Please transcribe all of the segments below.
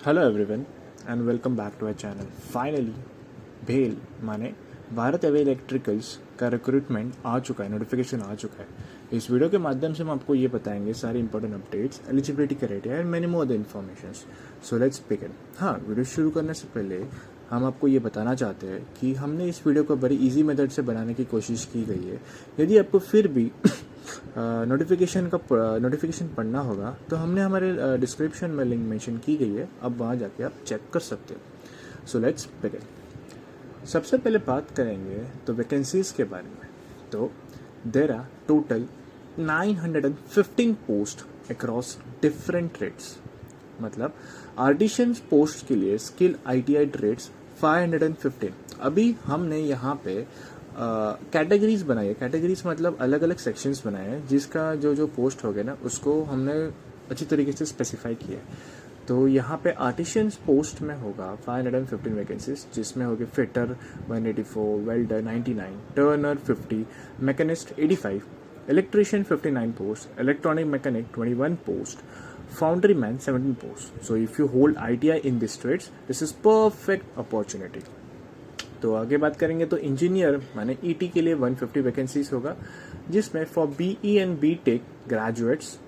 Hello everyone and welcome back to our channel. Finally भेल माने Bharat heavy electricals का recruitment आ चुका है, नोटिफिकेशन आ चुका है। इस वीडियो के माध्यम से हम आपको ये बताएंगे सारे important updates, eligibility criteria and many more the informations. So let's begin. हाँ, वीडियो शुरू करने से पहले हम आपको ये बताना चाहते हैं कि हमने इस वीडियो को बड़ी इजी मेथड से बनाने की कोशिश की गई है। यदि आपको फिर भी नोटिफिकेशन पढ़ना होगा तो हमने हमारे डिस्क्रिप्शन में लिंक मेंशन की गई है, अब वहाँ जाके आप चेक कर सकते हो। So let's begin. सबसे पहले बात करेंगे तो वैकेंसीज के बारे में। तो there are total 915 post across different trades. मतलब आर्टिशियन पोस्ट के लिए स्किल ITI ट्रेड्स 515। अभी हमने यहाँ पे कैटेगरीज बनाई है। कैटेगरीज मतलब अलग अलग सेक्शंस बनाए हैं, जिसका जो पोस्ट हो गया ना उसको हमने अच्छी तरीके से स्पेसिफाई किया है। तो यहाँ पे आर्टिशियंस पोस्ट में होगा 515 वैकेंसीज, जिसमें होगी fitter 184, welder 99, turner 50, machinist 85, electrician 59 post, electronic mechanic 21 post, foundry man 17 post. So if you hold ITI in this trades, this is perfect opportunity. तो आगे बात करेंगे तो इंजीनियर माने ET के लिए 150 वैकेंसीज होगा, जिसमें for BE and BTech graduates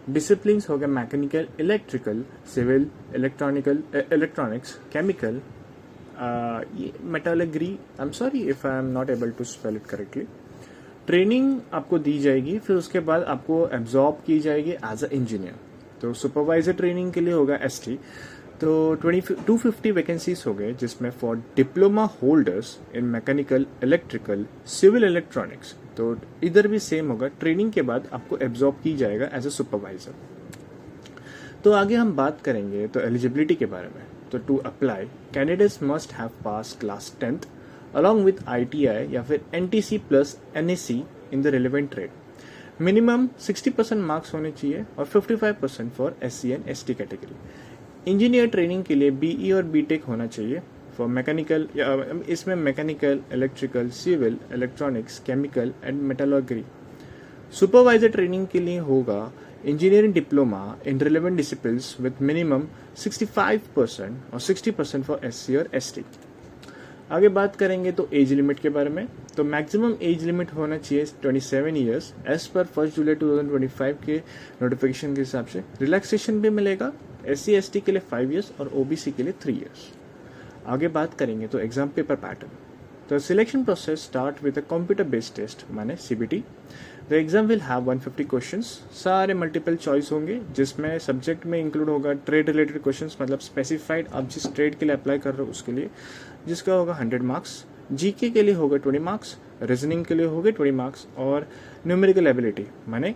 disciplines होगा mechanical, electrical, civil, electronics, chemical, metallurgy. I am sorry if I am not able to spell it correctly. Training आपको दी जाएगी, फिर उसके बाद आपको एब्जॉर्ब की जाएगी एज अ इंजीनियर। तो सुपरवाइजर ट्रेनिंग के लिए होगा ST। तो 250 वैकेंसीज हो गए, जिसमें for diploma holders in mechanical, electrical, civil electronics. तो इधर भी सेम होगा, ट्रेनिंग के बाद आपको एब्जॉर्ब की जाएगा एज अ सुपरवाइजर। तो आगे हम बात करेंगे तो एलिजिबिलिटी के बारे में। तो to apply candidates must have pass class 10th along with ITI या फिर NTC plus NAC in the relevant trade. Minimum 60% marks होने चाहिए और 55% for SC and ST category. Engineer training के लिए BE और BTech होना चाहिए। फॉर मैकेनिकल, इसमें mechanical, electrical, civil, electronics, chemical and metallurgy. Supervisor training के लिए होगा engineering diploma in relevant disciplines with minimum 65% और 60% फॉर SC और ST। आगे बात करेंगे तो एज लिमिट के बारे में। तो मैक्सिमम एज लिमिट होना चाहिए 27 ईयर्स एज पर 1 जुलाई 2025 के नोटिफिकेशन के हिसाब से। रिलैक्सेशन भी मिलेगा, SC ST के लिए 5 ईयर्स और OBC के लिए 3 ईयर्स। आगे बात करेंगे तो एग्जाम पेपर पैटर्न। तो selection process start with a computer based test माने CBT। The exam will have 150 questions, सारे मल्टीपल चॉइस होंगे, जिसमें सब्जेक्ट में इंक्लूड होगा ट्रेड रिलेटेड क्वेश्चंस, मतलब स्पेसिफाइड आप जिस ट्रेड के लिए अप्लाई कर रहे हो उसके लिए, जिसका होगा 100 मार्क्स। GK के लिए होगा 20 मार्क्स, रीजनिंग के लिए होंगे 20 मार्क्स और न्यूमेरिकल एबिलिटी माने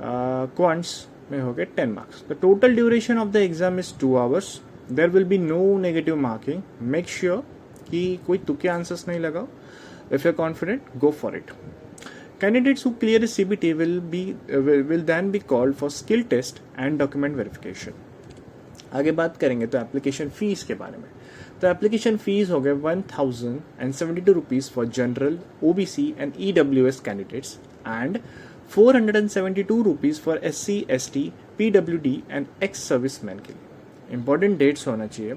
क्वांट्स में हो गए 10 marks. The total duration of the exam is 2 hours. There will be no negative marking. Make sure कि कोई तुक्के आंसर्स नहीं लगाओ। If you are confident, go for it. Candidates who clear CBT will then be called for skill test and document verification. आगे बात करेंगे तो application fees के बारे में। तो एप्लीकेशन फीस हो गए 1072 rupees for general, OBC and EWS candidates and 472 rupees for SC ST PWD and ex serviceman के लिए। इंपॉर्टेंट डेट्स होना चाहिए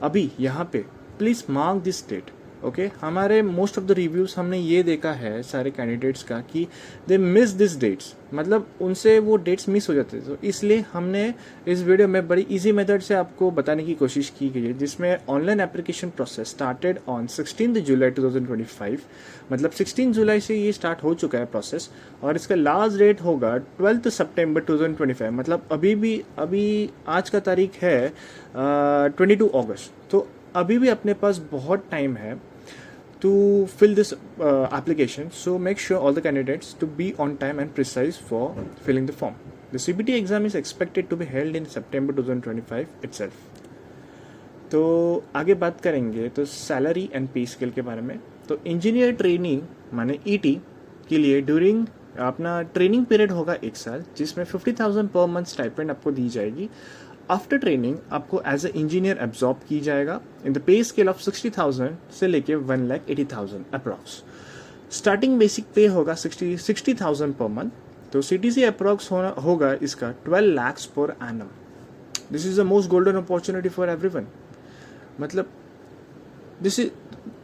अभी यहाँ पे, please mark this date. Okay, हमारे मोस्ट ऑफ द रिव्यूज हमने ये देखा है सारे कैंडिडेट्स का कि दे मिस दिस डेट्स, मतलब उनसे वो डेट्स मिस हो जाते हैं। तो इसलिए हमने इस वीडियो में बड़ी इजी मेथड से आपको बताने की कोशिश की गई है, जिसमें online application process started on 16 जुलाई 2025। मतलब 16 जुलाई से ये स्टार्ट हो चुका है प्रोसेस, और इसका लास्ट डेट होगा 12 सितंबर 2025। मतलब अभी आज का तारीख है 22 अगस्त। तो अभी भी अपने पास बहुत टाइम है to fill this application, so make sure all the candidates to be on time and precise for filling the form. The CBT exam is expected to be held in September 2025 itself. तो आगे बात करेंगे तो salary and पे scale के बारे में। तो इंजीनियर ट्रेनिंग माने ET के लिए ड्यूरिंग अपना ट्रेनिंग पीरियड होगा 1 साल, जिसमें 50,000 पर मंथ स्टाइपेंड आपको दी जाएगी। आफ्टर ट्रेनिंग आपको एज ए इंजीनियर एब्जॉर्ब की जाएगा इन द पे स्केल ऑफ 60,000 से लेके 1,80,000 अप्रॉक्स। स्टार्टिंग बेसिक पे होगा 60,000 पर मंथ। तो CTC अप्रॉक्स होगा इसका 12 lakhs per annum. This is the most golden opportunity for everyone. मतलब this is,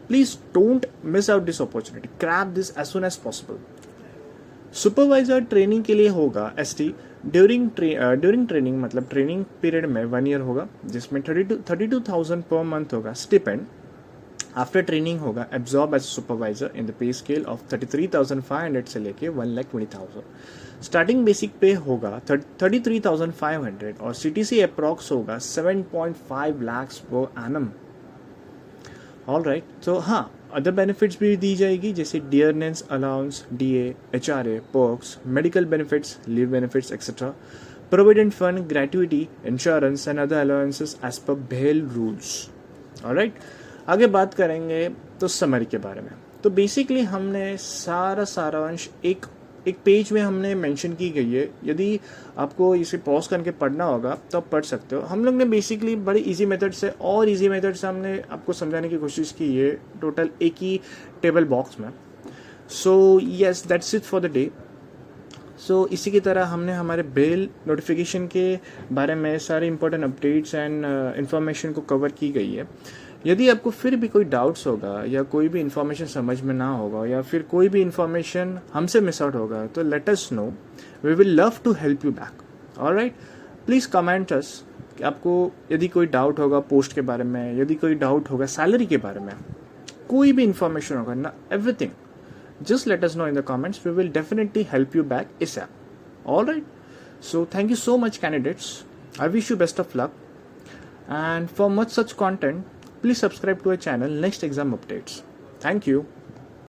please don't miss out this opportunity, grab this as soon as possible. Supervisor training के लिए होगा एसटी during training, मतलब training period में 1 year होगा, जिसमें 32,000 per month होगा स्टिपेंड. आफ्टर ट्रेनिंग होगा absorb as supervisor in the pay scale of 33,500 से लेके 1,20,000. स्टार्टिंग बेसिक पे होगा 33,500 और CTC अप्रॉक्स होगा 7.5 lakhs per annum. All right. तो हाँ, अदर बेनिफिट्स भी दी जाएगी जैसे dearness allowance, DA, HRA, perks, medical benefits, leave benefits etcetera, provident fund, gratuity, insurance and other allowances as per BHEL rules. Alright. आगे बात करेंगे तो समरी के बारे में. तो बेसिकली हमने सारांश एक पेज में हमने मेंशन की गई है. यदि आपको इसे पॉज करके पढ़ना होगा तो आप पढ़ सकते हो. हम लोग ने बेसिकली बड़ी इजी मेथड से और इजी मेथड से हमने आपको समझाने की कोशिश की है, टोटल एक ही टेबल बॉक्स में. So yes, that's it for the day. So इसी की तरह हमने हमारे BHEL नोटिफिकेशन के बारे में सारे इंपॉर्टेंट अपडेट्स एंड इंफॉर्मेशन को कवर की गई है. यदि आपको फिर भी कोई डाउट्स होगा या कोई भी इन्फॉर्मेशन समझ में ना होगा या फिर कोई भी इन्फॉर्मेशन हमसे मिस आउट होगा तो let us know, we will love to help you back. Alright. Please comment us कि आपको यदि कोई डाउट होगा पोस्ट के बारे में, यदि कोई डाउट होगा सैलरी के बारे में, कोई भी इन्फॉर्मेशन होगा ना, everything, just let us know in the comments. We will definitely help you back ASAP. Alright. So thank you so much candidates. I wish you best of luck. And for much such content, please subscribe to our channel Next Exam Updates. Thank you.